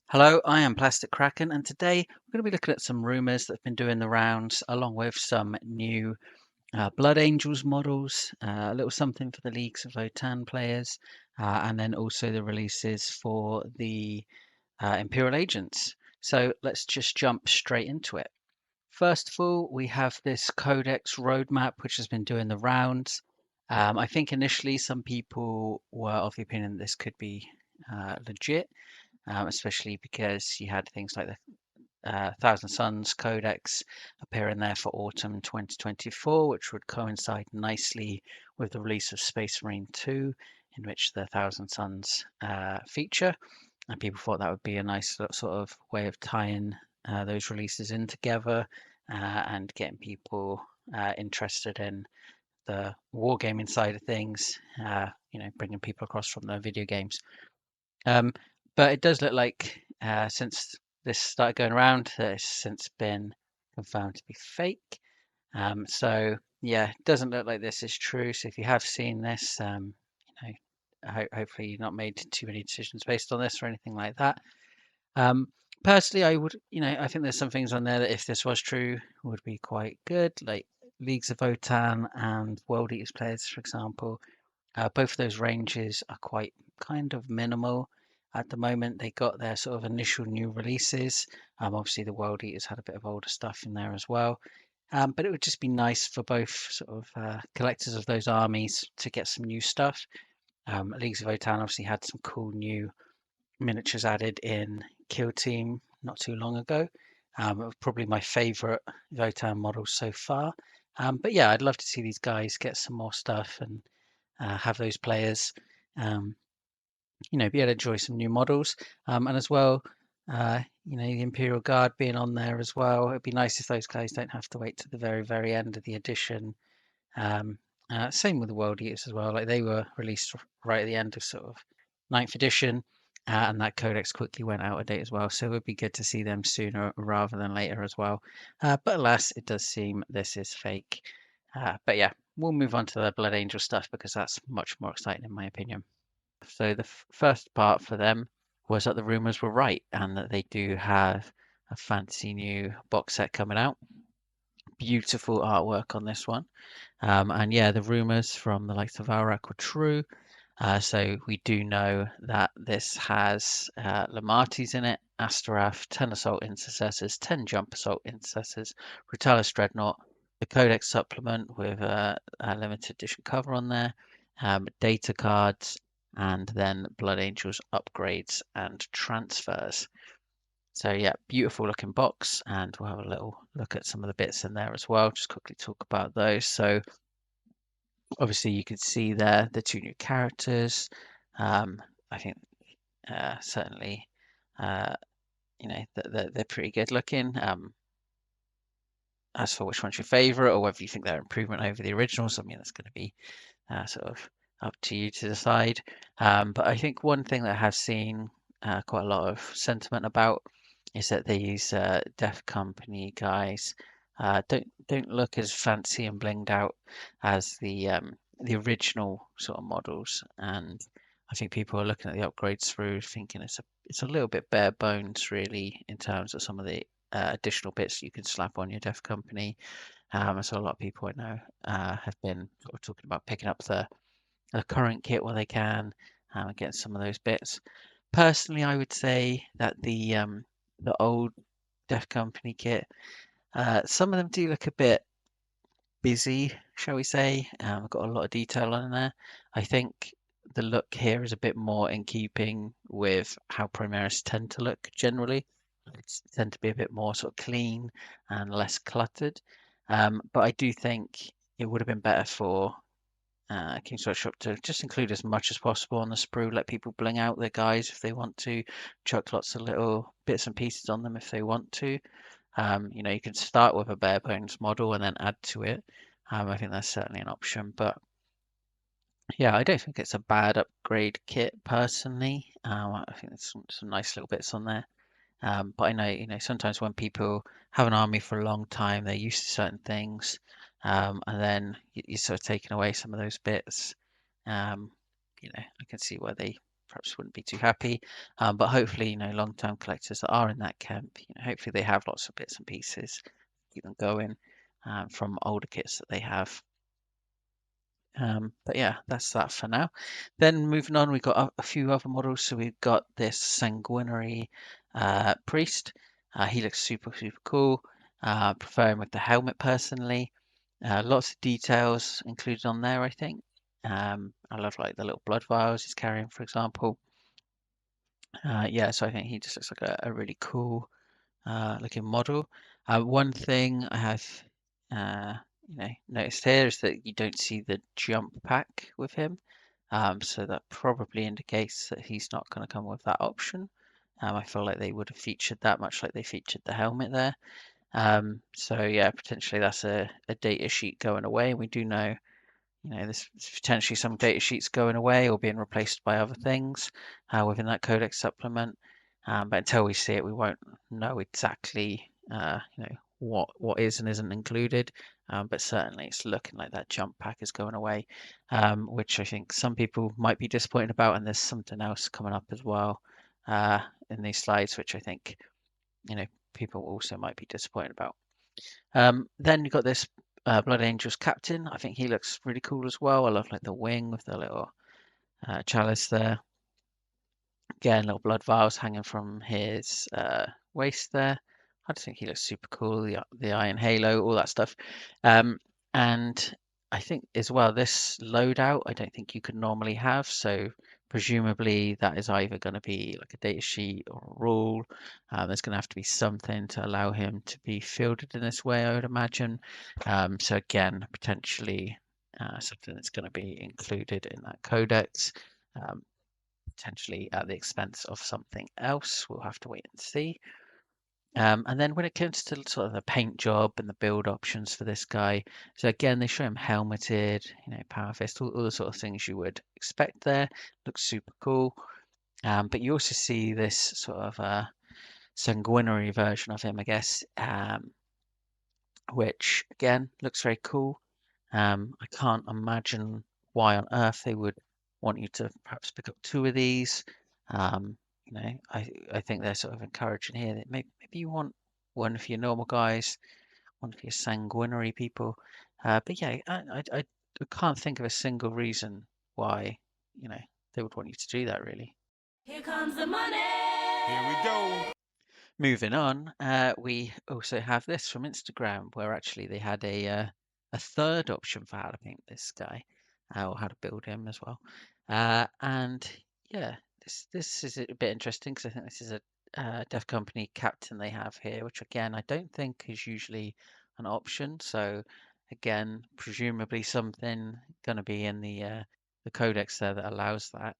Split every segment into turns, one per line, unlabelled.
Hello, I am Plastic Kraken, and today we're going to be looking at some rumors that have been doing the rounds, along with some new Blood Angels models, a little something for the Leagues of Votann players, and then also the releases for the Imperial Agents. So let's just jump straight into it. First of all, we have this Codex roadmap, which has been doing the rounds. I think initially some people were of the opinion that this could be legit, especially because you had things like the Thousand Suns Codex appearing there for autumn 2024, which would coincide nicely with the release of Space Marine 2, in which the Thousand Suns feature. And people thought that would be a nice sort of way of tying those releases in together and getting people interested in the wargaming side of things, bringing people across from the video games. Um, but it does look like since this started going around, that it's since been confirmed to be fake. So yeah, it doesn't look like this is true. So if you have seen this, hopefully you've not made too many decisions based on this or anything like that. Um, Personally, I would, I think there's some things on there that if this was true would be quite good, like Leagues of Votann and World Eaters players, for example. Both of those ranges are quite kind of minimal at the moment. They got their sort of initial new releases. Obviously, the World Eaters had a bit of older stuff in there as well. But it would just be nice for both sort of collectors of those armies to get some new stuff. Leagues of Votann obviously had some cool new miniatures added in Kill Team not too long ago. It was probably my favourite Votann model so far. But yeah, I'd love to see these guys get some more stuff and have those players, um, be able to enjoy some new models. And as well, the Imperial Guard being on there as well. It'd be nice if those guys don't have to wait to the very, very end of the edition. Um, Same with the World Eaters as well. Like they were released right at the end of sort of ninth edition. And that codex quickly went out of date as well. So it would be good to see them sooner rather than later as well. But alas, it does seem this is fake. But yeah, we'll move on to the Blood Angel stuff because that's much more exciting in my opinion. So the first part for them was that the rumors were right and that they do have a fancy new box set coming out. Beautiful artwork on this one. And yeah, the rumors from the likes of Valrak were true. So we do know that this has Lamatis in it, Astarath, 10 Assault Intercessors, 10 Jump Assault Intercessors, Brutalis Dreadnought, the Codex supplement with a limited edition cover on there, data cards, and then Blood Angels upgrades and transfers. So yeah, beautiful looking box, and we'll have a little look at some of the bits in there as well. Just quickly talk about those. So obviously you can see there the two new characters. I think certainly they're pretty good looking. As for which one's your favorite or whether you think they're improvement over the originals, I mean that's going to be sort of up to you to decide. But I think one thing that I have seen quite a lot of sentiment about is that these Deaf Company guys don't look as fancy and blinged out as the original sort of models, and I think people are looking at the upgrades through thinking it's a little bit bare bones really in terms of some of the additional bits you can slap on your Deaf Company. So a lot of people I know have been sort of talking about picking up the current kit where they can and getting some of those bits. Personally, I would say that the old Def Company kit, some of them do look a bit busy, shall we say. I've got a lot of detail on there. I think the look here is a bit more in keeping with how Primaris tend to look generally. It's tend to be a bit more sort of clean and less cluttered. But I do think it would have been better for King's Workshop to just include as much as possible on the sprue, let people bling out their guys if they want to, chuck lots of little bits and pieces on them if they want to. You can start with a bare bones model and then add to it. I think that's certainly an option, but yeah, I don't think it's a bad upgrade kit personally. I think there's some nice little bits on there. But I know, sometimes when people have an army for a long time, they're used to certain things, and then you're sort of taking away some of those bits. I can see why they perhaps wouldn't be too happy. But hopefully, long-term collectors that are in that camp, hopefully they have lots of bits and pieces, keep them going from older kits that they have. But yeah, that's that for now. Then moving on, we've got a few other models. So we've got this sanguinary priest. He looks super, super cool. Prefer him with the helmet personally. Lots of details included on there, I think. I love like the little blood vials he's carrying, for example. Yeah, so I think he just looks like a really cool looking model. One thing I have noticed here is that you don't see the jump pack with him. So that probably indicates that he's not going to come with that option. I feel like they would have featured that much like they featured the helmet there. So yeah, potentially that's a data sheet going away. We do know, there's potentially some data sheets going away or being replaced by other things within that codex supplement. But until we see it, we won't know exactly, what is and isn't included. But certainly, it's looking like that jump pack is going away, which I think some people might be disappointed about. And there's something else coming up as well in these slides, which I think, people also might be disappointed about. Then you've got this Blood Angels captain. I think he looks really cool as well. I love like the wing with the little chalice there. Again, little blood vials hanging from his waist there. I just think he looks super cool. The iron halo, all that stuff. And I think as well, this loadout, I don't think you could normally have. So presumably that is either going to be like a data sheet or a rule. There's going to have to be something to allow him to be fielded in this way, I would imagine. So again, potentially something that's going to be included in that codex. Potentially at the expense of something else. We'll have to wait and see. And then when it comes to sort of the paint job and the build options for this guy, so again, they show him helmeted, power fist, all the sort of things you would expect there. Looks super cool. But you also see this sort of sanguinary version of him, I guess, which again looks very cool. I can't imagine why on earth they would want you to perhaps pick up two of these. I think they're sort of encouraging here that maybe you want one for your normal guys, one for your sanguinary people. But yeah, I can't think of a single reason why, they would want you to do that really.
Here comes the money. Here we go.
Moving on, we also have this from Instagram, where actually they had a third option for how to paint this guy, or how to build him as well. And yeah, this is a bit interesting because I think this is a Dev Company captain they have here, which again I don't think is usually an option. So again, presumably something going to be in the codex there that allows that.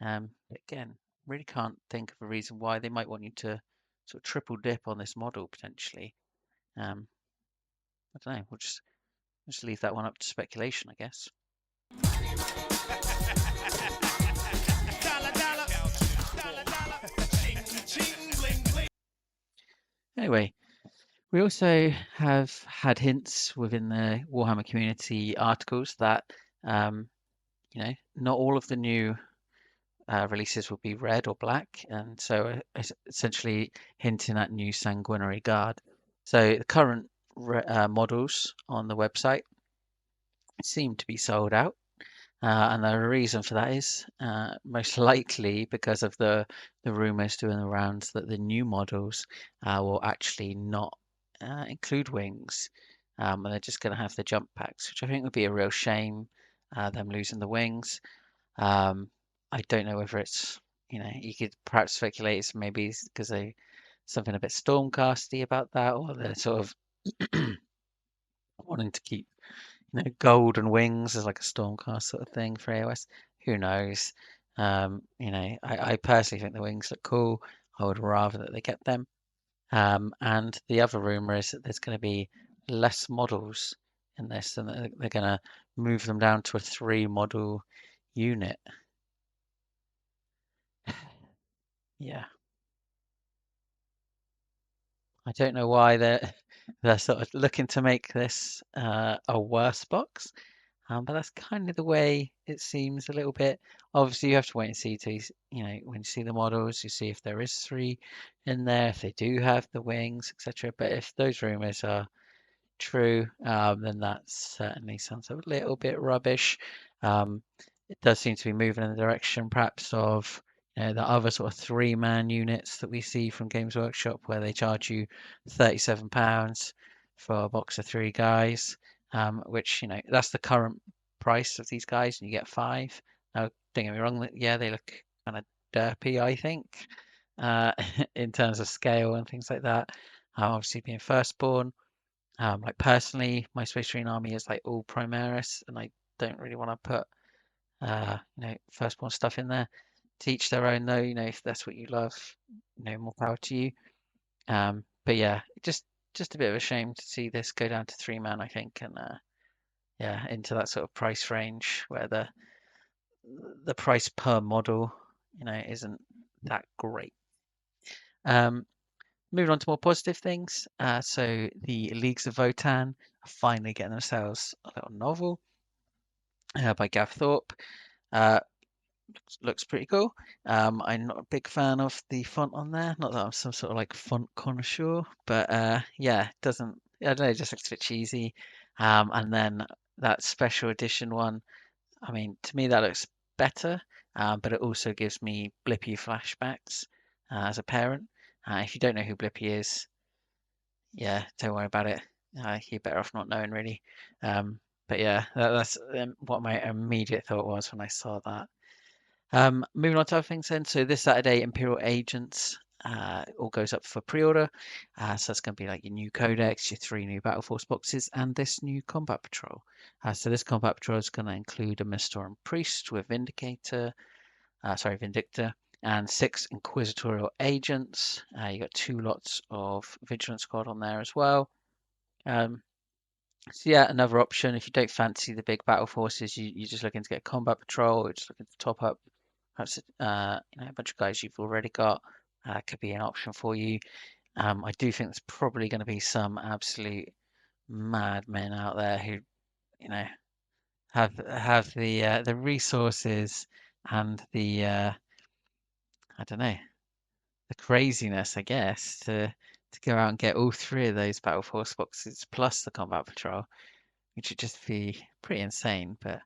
But again, really can't think of a reason why they might want you to sort of triple dip on this model potentially. Um, I don't know. We'll just leave that one up to speculation, I guess. Anyway, we also have had hints within the Warhammer community articles that not all of the new releases will be red or black, and so essentially hinting at new sanguinary guard. So the current models on the website seem to be sold out. And the reason for that is most likely because of the rumors doing the rounds that the new models will actually not include wings. And they're just going to have the jump packs, which I think would be a real shame, them losing the wings. I don't know whether it's, you could perhaps speculate it's maybe because they something a bit stormcasty about that, or they're sort of wanting to keep golden wings as like a Stormcast sort of thing for AOS. Who knows? I personally think the wings look cool. I would rather that they kept them. And the other rumor is that there's going to be less models in this, and they're going to move them down to a 3 model unit. Yeah, I don't know why they're they're sort of looking to make this a worse box. But that's kind of the way it seems a little bit. Obviously, you have to wait and see till when you see the models, you see if there is 3 in there, if they do have the wings, etc. But if those rumors are true, then that certainly sounds a little bit rubbish. It does seem to be moving in the direction perhaps of the other sort of 3-man units that we see from Games Workshop where they charge you £37 for a box of 3 guys, which that's the current price of these guys, and you get 5. Now, don't get me wrong, yeah, they look kind of derpy, I think, uh, in terms of scale and things like that. Obviously, being firstborn. Like personally, my Space Marine army is like all Primaris, and I don't really want to put firstborn stuff in there. To each their own, though. If that's what you love, more power to you. But yeah, just a bit of a shame to see this go down to 3-man, I think, and yeah, into that sort of price range where the price per model, isn't that great. Moving on to more positive things. So the Leagues of Votan are finally getting themselves a little novel by Gav Thorpe. Looks pretty cool. I'm not a big fan of the font on there. Not that I'm some sort of like font connoisseur, but yeah, it doesn't. I don't know. It just looks a bit cheesy. And then that special edition one. I mean, to me that looks better, but it also gives me Blippy flashbacks as a parent. If you don't know who Blippy is, yeah, don't worry about it. You're better off not knowing, really. But yeah, that's what my immediate thought was when I saw that. Moving on to other things then. So this Saturday, Imperial Agents all goes up for pre-order. So that's going to be like your new codex, your 3 new Battle Force boxes, and this new Combat Patrol. So this Combat Patrol is going to include a Mistoran Priest with Vindictor, and 6 Inquisitorial Agents. You got 2 lots of Vigilant Squad on there as well. So yeah, another option if you don't fancy the big battle forces, you're just looking to get Combat Patrol, or just looking to top up perhaps a bunch of guys you've already got, could be an option for you. I do think there's probably going to be some absolute madmen out there who have the resources and the I don't know, the craziness, I guess, to go out and get all 3 of those Battle Force boxes plus the Combat Patrol, which would just be pretty insane. But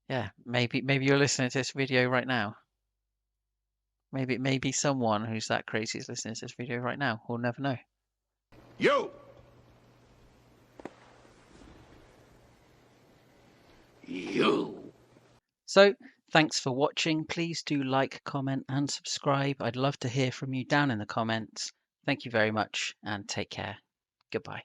yeah, maybe you're listening to this video right now. Maybe someone who's that crazy is listening to this video right now. We'll never know.
Yo! You!
So thanks for watching. Please do like, comment, and subscribe. I'd love to hear from you down in the comments. Thank you very much and take care. Goodbye.